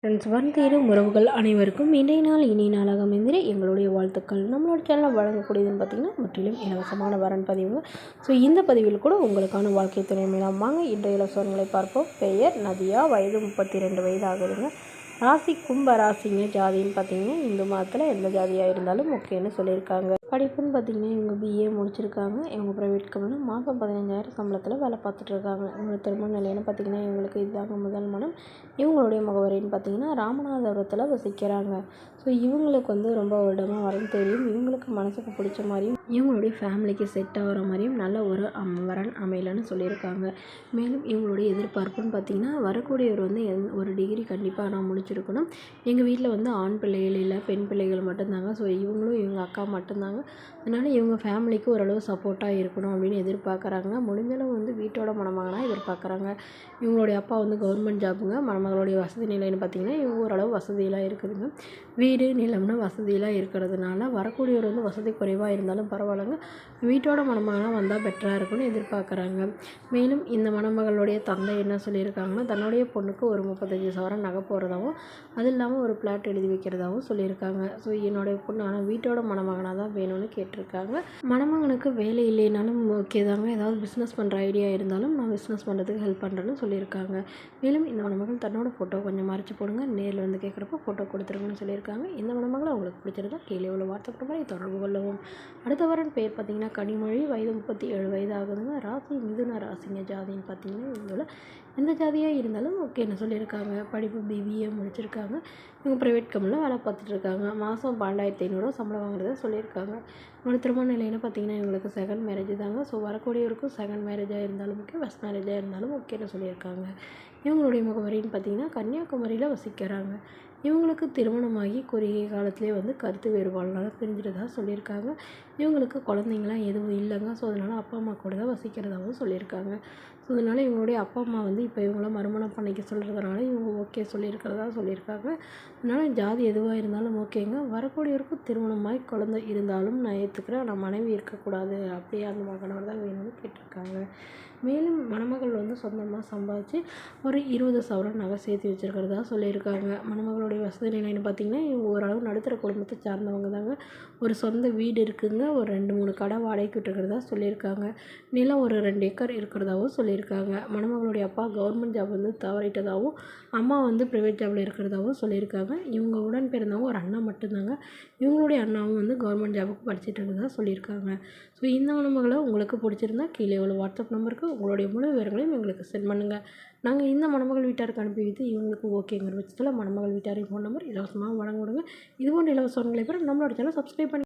Friends, தேடும் உறவுகள் அனைவருக்கும் இன்றைய நாள் இனிய நாளாக அமைந்திட எங்களுடைய வாழ்த்துக்கள். நம்மளோட சேனலில் வழங்கக்கூடியதுன்னு பார்த்திங்கன்னா முற்றிலும் இலவசமான வரன் பதிவுங்க. ஸோ இந்த பதிவில் கூட உங்களுக்கான வாழ்க்கை துணை மேலாம் வாங்க இன்றைய இலவசங்களை பார்ப்போம். பெயர் நதியா, வயது 32 வயது ஆகுதுங்க. ராசி கும்ப ராசிங்க. ஜாதின்னு பார்த்திங்கன்னா இந்து மதத்தில் எந்த ஜாதியாக இருந்தாலும் ஓகேன்னு சொல்லியிருக்காங்க. படிப்புன்னு பார்த்திங்கன்னா இவங்க பிஏ முடிச்சிருக்காங்க. இவங்க ப்ரைவேட் கம்பெனியில் மாதம் 15,000 சம்பளத்தில் வேலை பார்த்துட்ருக்காங்க. இவங்க திருமண நிலையன்னு பார்த்திங்கன்னா இவங்களுக்கு இதுதாங்க முதல் மனம். இவங்களுடைய முகவரின்னு பார்த்திங்கன்னா ராமநாதபுரத்தில் வசிக்கிறாங்க. ஸோ இவங்களுக்கு ரொம்ப வருடமாக வரன் தெரியும். இவங்களுக்கு மனசுக்கு பிடிச்ச மாதிரியும் இவங்களுடைய ஃபேமிலிக்கு செட் ஆகிற மாதிரியும் நல்ல ஒரு வரன் அமையலன்னு சொல்லியிருக்காங்க. மேலும் இவங்களுடைய எதிர்பார்ப்புன்னு பார்த்திங்கன்னா வரக்கூடியவர் ஒரு டிகிரி கண்டிப்பாக நான் முடிச்சிருக்கணும். எங்கள் வீட்டில் ஆண் பிள்ளைகள் இல்லை, பெண் பிள்ளைகள் மட்டும்தாங்க. ஸோ இவங்களும் இவங்க அக்கா மட்டும்தாங்க. அதனால் இவங்க ஃபேமிலிக்கு ஓரளவு சப்போர்ட்டாக இருக்கணும் அப்படின்னு எதிர்பார்க்குறாங்க. முடிஞ்சளவு வீட்டோட மணமகனாக எதிர்பார்க்குறாங்க. இவங்களுடைய அப்பா கவர்மெண்ட் ஜாப்புங்க. மணமகளுடைய வசதி நிலைன்னு பார்த்திங்கன்னா இவங்க ஓரளவு வசதியெலாம் இருக்குதுங்க. வீடு நிலம்னு வசதியெலாம் இருக்கிறதுனால வரக்கூடியவர் வசதி குறைவாக இருந்தாலும் பரவாயில்லைங்க, வீட்டோட மணமகனாக வந்தால் பெட்டராக இருக்கும்னு எதிர்பார்க்குறாங்க. மேலும் இந்த மணமகளுடைய தந்தை என்ன சொல்லியிருக்காங்கன்னா தன்னுடைய பொண்ணுக்கு ஒரு 35 சவரன் நகை போடுறதாகவும் அது இல்லாமல் ஒரு பிளாட் எழுதி வைக்கிறதாகவும் சொல்லியிருக்காங்க. ஸோ என்னுடைய பொண்ணு ஆனால் வீட்டோட மணமகனாக தான் வேணும்னு கேட்டிருக்காங்க. மணமகனுக்கு வேலை இல்லைனாலும் ஓகே தாங்க, ஏதாவது பிஸ்னஸ் பண்ணுற ஐடியா இருந்தாலும் நான் பிஸ்னஸ் பண்ணுறதுக்கு ஹெல்ப் பண்ணுறேன்னு சொல்லியிருக்காங்க. மேலும் இந்த மணமகள் தன்னோட ஃபோட்டோ கொஞ்சம் மறைச்சி போடுங்க, நேரில் கேட்குறப்ப ஃபோட்டோ கொடுத்துருங்கன்னு சொல்லியிருக்காங்க. இந்த மணமகளை உங்களுக்கு பிடிச்சிருந்தா கீழே உள்ள வாட்ஸ்அப் நம்பரை தொடர்பு கொள்ளவும். அடுத்த வரன் பேர் பார்த்திங்கன்னா கனிமொழி, வயது 37 வயது ஆகுதுங்க. ராசி மிதுன ராசிங்க. ஜாதின்னு பார்த்திங்கன்னா இவங்கள எந்த ஜாதியாக இருந்தாலும் ஓகேன்னு சொல்லியிருக்காங்க. படிப்பு பிபிஏ முடிச்சிருக்காங்க. இவங்க ப்ரைவேட் கம்பெனியில் வேலை பார்த்துட்ருக்காங்க. மாதம் 12,500 சம்பளம் வாங்குறதா சொல்லியிருக்காங்க. இவங்களோட திருமண நிலைன்னு பார்த்திங்கன்னா இவங்களுக்கு செகண்ட் மேரேஜ் தாங்க. ஸோ வரக்கூடியவருக்கும் செகண்ட் மேரேஜாக இருந்தாலும் ஓகே, ஃபஸ்ட் மேரேஜாக இருந்தாலும் ஓகேன்னு சொல்லியிருக்காங்க. இவங்களுடைய முகவரின்னு பார்த்திங்கன்னா கன்னியாகுமரியில் வசிக்கிறாங்க. இவங்களுக்கு திருமணமாகி குறுகிய காலத்திலே கருத்து வேறுபாடுனால பிரிஞ்சிட்டதா சொல்லியிருக்காங்க. இவங்களுக்கு குழந்தைங்களாம் எதுவும் இல்லைங்க. ஸோ அதனால் அப்பா அம்மா கூட தான் வசிக்கிறதாகவும் சொல்லியிருக்காங்க. ஸோ அதனால் இவங்களுடைய அப்பா அம்மா இப்போ இவங்கள மறுமணம் பண்ணிக்க சொல்கிறதுனால இவங்க ஓகே சொல்லியிருக்கிறதா சொல்லியிருக்காங்க. அதனால் ஜாதி எதுவாக இருந்தாலும் ஓகேங்க. வரக்கூடியவருக்கும் திருமணமாகி குழந்தை இருந்தாலும் நான் ஏற்றுக்கிறேன், ஆனால் மனைவி இருக்கக்கூடாது, அப்படியே அந்த மகனோட தான் வேணும்னு கேட்டிருக்காங்க. மேலும் மணமகள் சொந்தமாக சம்பாதிச்சு ஒரு 20 சவரன் நகை சேர்த்து வச்சுருக்கிறதா சொல்லியிருக்காங்க. மணமகளுடைய வசதி நிலைன்னு பார்த்திங்கன்னா இவங்க ஓரளவு நடுத்தர குடும்பத்தை சார்ந்தவங்க தாங்க. ஒரு சொந்த வீடு இருக்குதுங்க. ஒரு 2-3 கடை வாடகைக்கு விட்டுருக்கிறதா சொல்லியிருக்காங்க. நிலம் ஒரு 2 ஏக்கர் இருக்கிறதாகவும் சொல்லியிருக்காங்க. மணமகளுடைய அப்பா கவர்மெண்ட் ஜாப் தவறிட்டதாகவும் அம்மா ப்ரைவேட் ஜாபில் இருக்கிறதாகவும் சொல்லியிருக்காங்க. இவங்க உடன் பிறந்தவங்க ஒரு அண்ணா மட்டும்தாங்க. இவங்களுடைய அண்ணாவும் கவர்மெண்ட் ஜாபுக்கு படிச்சுட்டு இருக்கிறதா சொல்லியிருக்காங்க. ஸோ இந்த மணமகளை உங்களுக்கு பிடிச்சிருந்தா கீழே உள்ள வாட்ஸ்அப் நம்பருக்கு உங்களுடைய முழு விவரங்களையும் எங்களுக்கு சென்ட் பண்ணுங்கள். நாங்கள் இந்த மணமகள் வீட்டாருக்கு அனுப்பி வைத்து இவங்களுக்கு ஓகேங்கிற பட்சத்தில் மணமகள் வீட்டாரின் ஃபோன் நம்பர் இலவசமாக வழங்க விடுங்க. இதுபோன்ற இலவசங்களை பெற நம்மளோட சேனல் சப்ஸ்கிரைப் பண்ணி